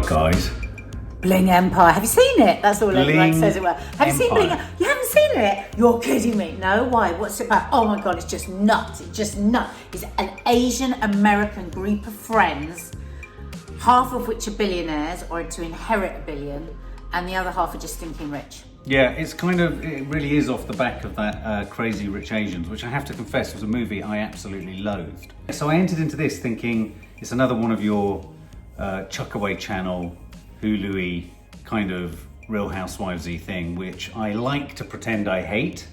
guys. Bling Empire. Have you seen it? That's all everyone Bling says it well. Have you seen Bling? Empire. You haven't seen it? You're kidding me. No, why? What's it about? Oh my God, it's just nuts. It's just nuts. It's an Asian American group of friends, half of which are billionaires or to inherit a billion, and the other half are just stinking rich. Yeah, it really is off the back of that Crazy Rich Asians, which I have to confess was a movie I absolutely loathed. So I entered into this thinking it's another one of your Chuckaway Channel, Hulu-y kind of Real Housewives-y thing, which I like to pretend I hate,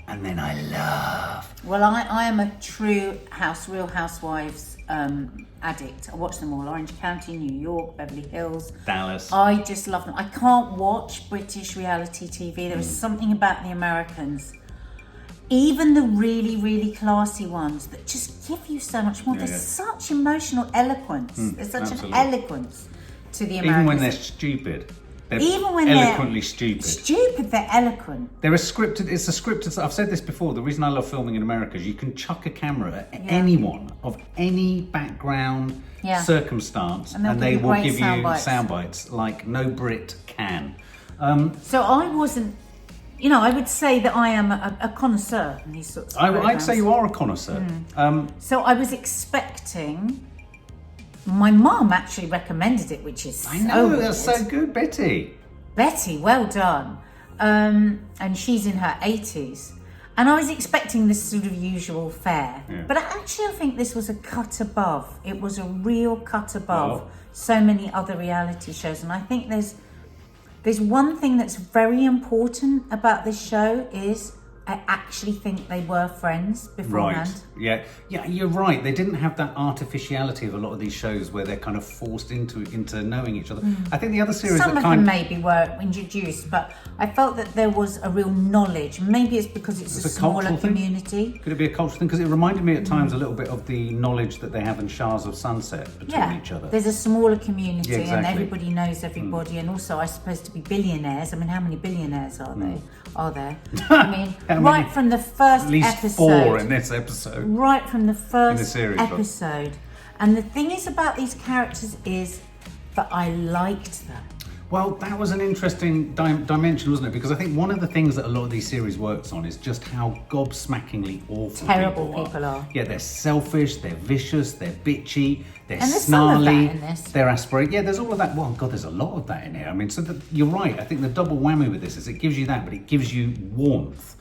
and then I love. Well, I am a true Real Housewives addict. I watch them all. Orange County, New York, Beverly Hills. Dallas. I just love them. I can't watch British reality TV. There is something about the Americans, even the really, really classy ones, that just give you so much more. There's such emotional eloquence. There's such an eloquence to the Americans. Even when they're stupid. They're eloquently stupid. Stupid, they're eloquent. It's a scripted, I've said this before, the reason I love filming in America is you can chuck a camera at anyone of any background, circumstance, and they will give you sound bites like no Brit can. So I wasn't, I would say that I am a connoisseur in these sorts of programs. I'd say you are a connoisseur. So I was expecting. My mum actually recommended it, which is I know, that's so good, Betty. Betty, well done. And she's in her 80s. And I was expecting this sort of usual fare. Yeah. But actually, I think this was a cut above. It was a real cut above so many other reality shows. And I think there's one thing that's very important about this show is I actually think they were friends beforehand. Right. Yeah, you're right. They didn't have that artificiality of a lot of these shows where they're kind of forced into knowing each other. I think the other series some of them maybe were introduced, but I felt that there was a real knowledge. Maybe it's because it's a smaller community. Could it be a cultural thing? Because it reminded me at times a little bit of the knowledge that they have in Shahs of Sunset between each other. There's a smaller community and everybody knows everybody, and also I suppose to be billionaires. I mean, how many billionaires are there? I mean, right from the first at least episode. 4 in this episode. Right from the first series, episode. And the thing is about these characters is that I liked them. Well, that was an interesting dimension, wasn't it? Because I think one of the things that a lot of these series works on is just how gobsmackingly awful terrible people are. Yeah, they're selfish, they're vicious, they're bitchy, they're and there's snarly, some of that in this. They're aspirated. Yeah, there's all of that. Well, God, there's a lot of that in here. I mean, you're right. I think the double whammy with this is it gives you that, but it gives you warmth.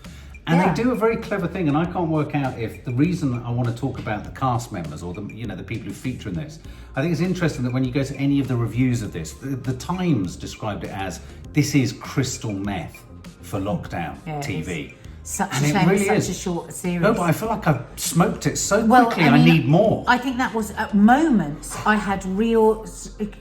And they do a very clever thing, and I can't work out if the reason I want to talk about the cast members or the people who feature in this. I think it's interesting that when you go to any of the reviews of this, the Times described it as this is crystal meth for lockdown TV. Such a shame it's such a short series. No, but I feel like I've smoked it so quickly. I need more. I think that was at moments I had real.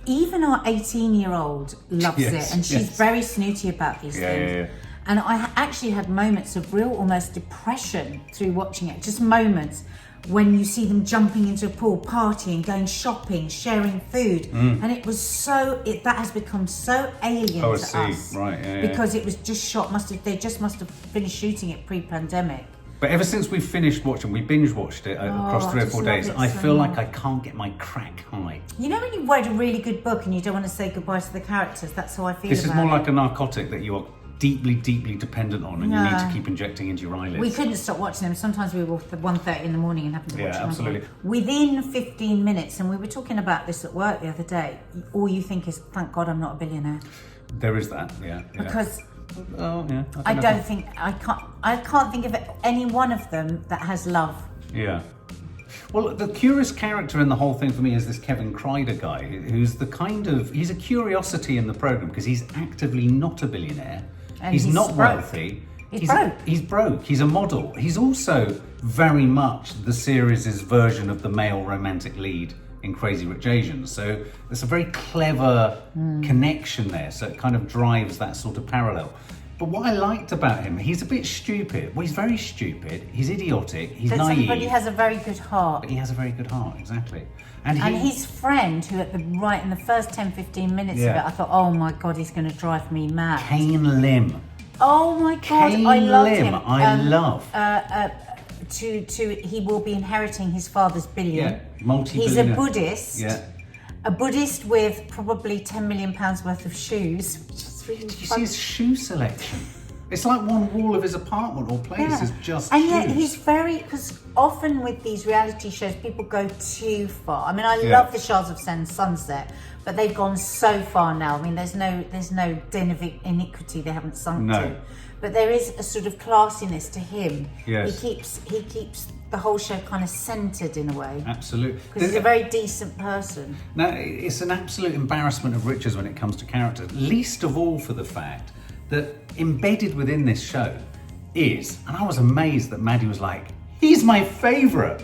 Even our 18-year-old loves it, and she's very snooty about these things. Yeah. And I actually had moments of real almost depression through watching it. Just moments when you see them jumping into a pool, partying, going shopping, sharing food. And it was that has become so alien to us. Right, because it was just shot, they just must have finished shooting it pre-pandemic. But ever since we finished watching, we binge watched it across 3 or 4 days, I feel like I can't get my crack high. You know when you've read a really good book and you don't want to say goodbye to the characters? That's how I feel about it. This is more like a narcotic that you are deeply, deeply dependent on, and you need to keep injecting into your eyelids. We couldn't stop watching them. Sometimes we were at 1:30 in the morning and happened to watch them. Absolutely. Within 15 minutes, and we were talking about this at work the other day, all you think is, thank God I'm not a billionaire. There is that, Because I can't think of any one of them that has love. Yeah. Well, the curious character in the whole thing for me is this Kevin Kreider guy, who's he's a curiosity in the program because he's actively not a billionaire. And he's not broke. wealthy. He's broke. He's broke. He's a model. He's also very much the series' version of the male romantic lead in Crazy Rich Asians. So there's a very clever connection there. So it kind of drives that sort of parallel. But what I liked about him, he's a bit stupid. Well, he's very stupid. He's idiotic. He's naive. But he has a very good heart. But he has a very good heart, exactly. And his friend, who in the first 10-15 minutes of it, I thought, oh my God, he's going to drive me mad. Kane Lim. Oh my God, I love him. I love. He will be inheriting his father's billion. Yeah, multi-billionaire. He's a Buddhist. Yeah. a Buddhist with probably £10 million worth of shoes, which is really Did you fun. see his shoe selection? It's like one wall of his apartment or place is just and shoes. yet he's very, because often with these reality shows people go too far. I mean, I love the Shahs of Sunset, but they've gone so far now. I mean, there's no den of iniquity they haven't sunk to, but there is a sort of classiness to him. Yes. He keeps the whole show kind of centered in a way. Absolutely. Because he's a very decent person. Now, it's an absolute embarrassment of riches when it comes to characters, least of all for the fact that embedded within this show is, and I was amazed that Maddie was like, he's my favourite,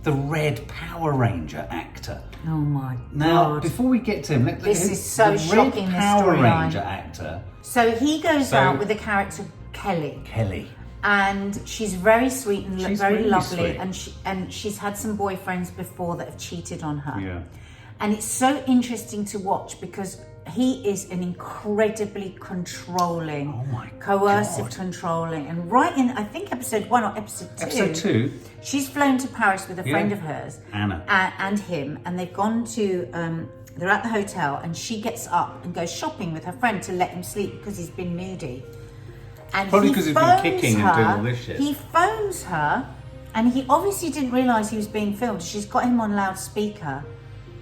the Red Power Ranger actor. Oh my Now, God. before we get to him, This is so the shocking, Red this Power storyline. Ranger actor, So he goes out with the character Kelly. And she's very sweet and She's very really lovely, sweet. and she's had some boyfriends before that have cheated on her. Yeah. And it's so interesting to watch because he is an incredibly controlling, Oh my coercive, God. controlling, and right in I think episode 1 or episode 2. Episode 2. She's flown to Paris with a friend of hers, Anna, and him, and they've gone to. They're at the hotel, and she gets up and goes shopping with her friend to let him sleep because he's been moody. And Probably he 'cause he's been phones kicking and doing all this shit. He phones her, and he obviously didn't realise he was being filmed. She's got him on loudspeaker,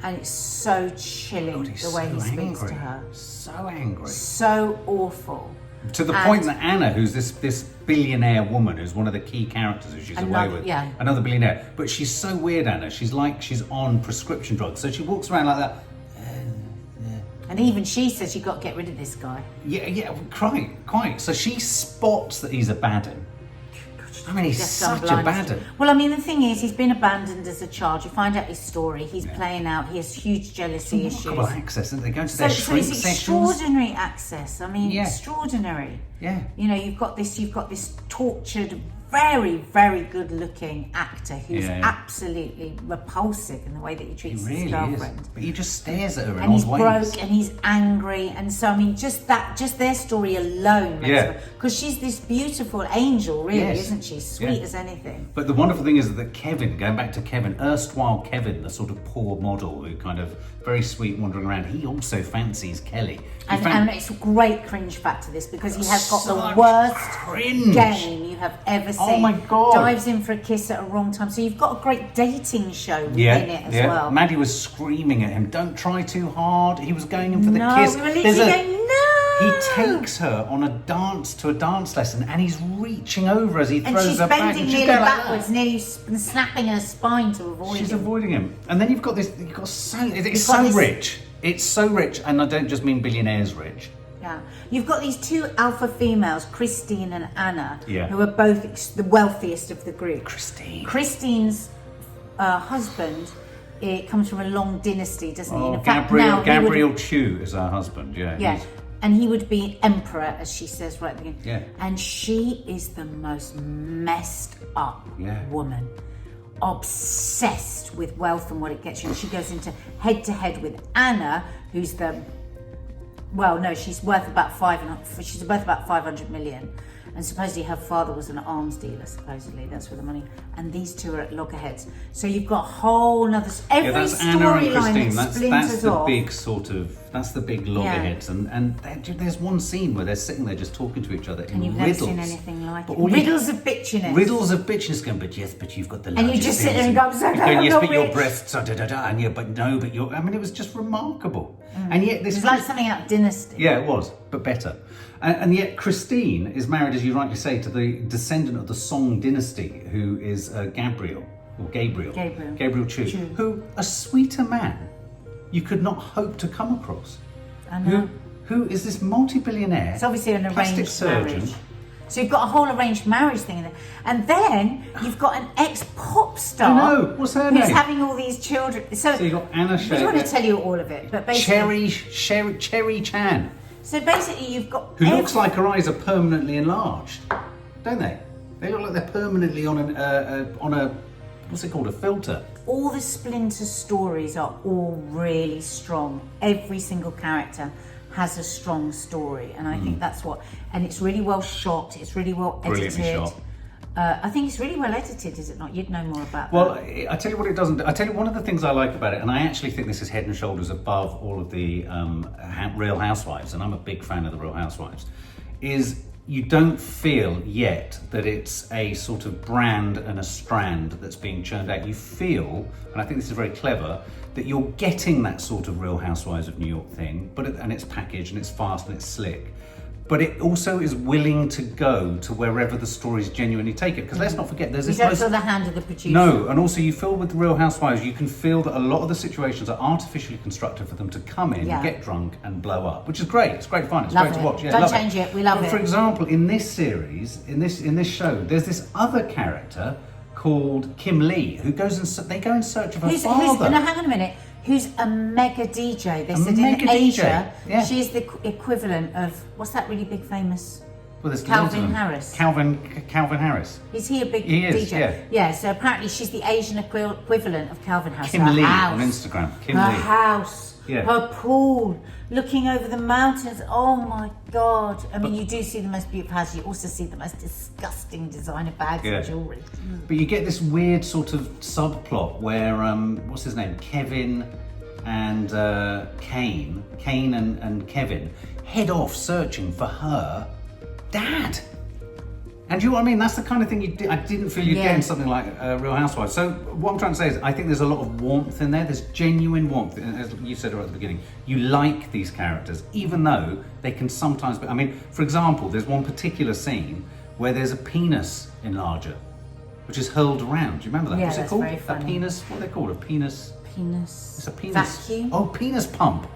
and it's so chilling he's the way so he speaks angry. to her. So angry. So awful. To the point that Anna, who's this billionaire woman, who's one of the key characters who she's away with, another billionaire, but she's so weird, Anna. She's on prescription drugs, so she walks around like that. And even she says you got to get rid of this guy. Yeah, quite. So she spots that he's a bad un. I mean, he's such a bad un. Well, I mean, the thing is, he's been abandoned as a child. You find out his story. He's playing out. He has huge jealousy issues. Remarkable access, and they go to So their it's shrink sessions. extraordinary access. I mean, extraordinary. Yeah. You know, you've got this tortured, very, very good-looking actor who's absolutely repulsive in the way that he treats his girlfriend. But he just stares at her in and he's odd ways. broke and he's angry, and so I mean, just their story alone, because she's this beautiful angel, really, isn't she? Sweet as anything. But the wonderful thing is that Kevin, going back to Kevin, erstwhile Kevin, the sort of poor model who kind of very sweet wandering around, he also fancies Kelly. And it's a great cringe factor, this, because he has got the worst game you have ever seen. Oh my God. Dives in for a kiss at a wrong time. So you've got a great dating show within it as well. Maddie was screaming at him, don't try too hard. He was going in for the kiss. We were literally going, no! He takes her on a dance lesson, and he's reaching over as he throws her back. And she's bending nearly backwards, nearly snapping her spine to avoid him. She's avoiding him. And then it's so rich. It's so rich, and I don't just mean billionaires rich. Yeah. You've got these two alpha females, Christine and Anna, who are both the wealthiest of the group. Christine's husband, it comes from a long dynasty, doesn't he? In fact, Gabriel Chu is her husband, Yeah. And he would be emperor, as she says right at the beginning. Yeah. And she is the most messed up woman. Obsessed with wealth and what it gets you. And she goes into head-to-head with Anna, who's she's worth about 500 million. And supposedly her father was an arms dealer, supposedly. That's where the money... And these two are at loggerheads. So you've got a whole nother... Every that's Anna and Christine. that splinters off. That's the big loggerheads. And there's one scene where they're sitting there just talking to each other in riddles. And you've never seen anything like it. Riddles of bitchiness. Riddles of bitchiness going, but you've got the largest... And you just sit there and go, I'm going, yes, not but rich. your breasts are da-da-da, and you're... I mean, it was just remarkable. And yet this... It was like something out of Dynasty. Yeah, it was, but better. And yet Christine is married, as you rightly say, to the descendant of the Song dynasty, who is Gabriel Chu, who, a sweeter man you could not hope to come across. I know. Who is this multi-billionaire? It's obviously an plastic arranged surgeon. marriage. So you've got a whole arranged marriage thing in there. And then you've got an ex-pop star. I know, what's her name? Who's having all these children. So you've got Anna Shay. I don't want to tell you all of it, but basically... Cherry Chan. So basically you've got... Who looks like her eyes are permanently enlarged, don't they? They look like they're permanently on a what's it called, a filter. All the Splinter stories are all really strong. Every single character has a strong story, and I think that's what... And it's really well shot, it's really well edited. Brilliantly shot. I think it's really well edited, is it not? You'd know more about Well, that. I tell you what it doesn't do. I tell you one of the things I like about it, and I actually think this is head and shoulders above all of the Real Housewives, and I'm a big fan of the Real Housewives, is you don't feel yet that it's a sort of brand and a strand that's being churned out. You feel, and I think this is very clever, that you're getting that sort of Real Housewives of New York thing, and it's packaged and it's fast and it's slick. But it also is willing to go to wherever the stories genuinely take it. Because let's not forget, there's You this don't feel the hand of the producer. No, and also you feel with the Real Housewives, you can feel that a lot of the situations are artificially constructed for them to come in, get drunk and blow up, which is great. It's great fun. It's Love great to it. watch. Yeah, Don't love change it. We love but it. For example, in this series, in this show, there's this other character called Kim Lee who goes and they go in search of her father. No, hang on a minute. Who's a mega DJ? They said mega in Asia, DJ, she's the equivalent of what's that really big famous? Well, there's Calvin loads of them. Harris. Calvin Harris. Is he a big He is, DJ? Yeah. So apparently she's the Asian equivalent of Calvin Harris. Kim her Lee house, on Instagram. Kim her Lee. house, her pool, looking over the mountains. Oh my God! I mean, you do see the most beautiful house. You also see the most disgusting designer bags and jewelry. But you get this weird sort of subplot where what's his name, Kevin and Kane and Kevin head off searching for her dad. And you know what I mean? That's the kind of thing I didn't feel you'd get in something like Real Housewives. So what I'm trying to say is I think there's a lot of warmth in there. There's genuine warmth. And as you said right at the beginning, you like these characters, even though they can sometimes be... I mean, for example, there's one particular scene where there's a penis enlarger, which is hurled around. Do you remember that? Yeah, What's it that's called? very funny. A penis... What are they called? A penis... Penis. It's a penis... Vacuum. Oh, penis pump.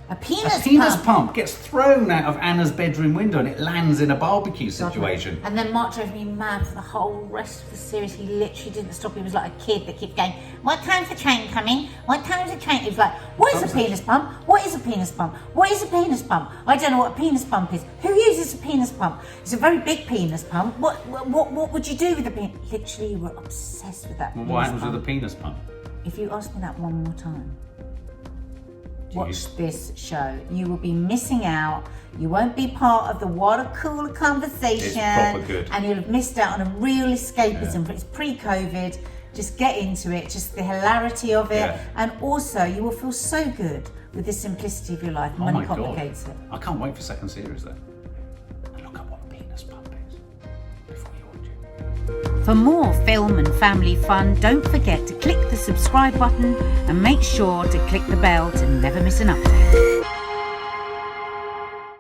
A penis pump gets thrown out of Anna's bedroom window and it lands in a barbecue situation. And then Mark drove me mad for the whole rest of the series. He literally didn't stop. He was like a kid that kept going, what time's the train coming? What time's the train? He was like, what is a penis pump? What is a penis pump? What is a penis pump? I don't know what a penis pump is. Who uses a penis pump? It's a very big penis pump. What would you do with a penis? Literally, you were obsessed with that. Well, what happens with a penis pump? If you ask me that one more time, watch this show. You will be missing out. You won't be part of the water cooler conversation. It's proper good. And you'll have missed out on a real escapism. It's pre-COVID. Just get into it. Just the hilarity of it. Yeah. And also, you will feel so good with the simplicity of your life. Oh Money my God. complicates it. I can't wait for second series though. And look at what a penis pump is before you watch it. For more film and family fun, don't forget to click the subscribe button and make sure to click the bell to never miss an update.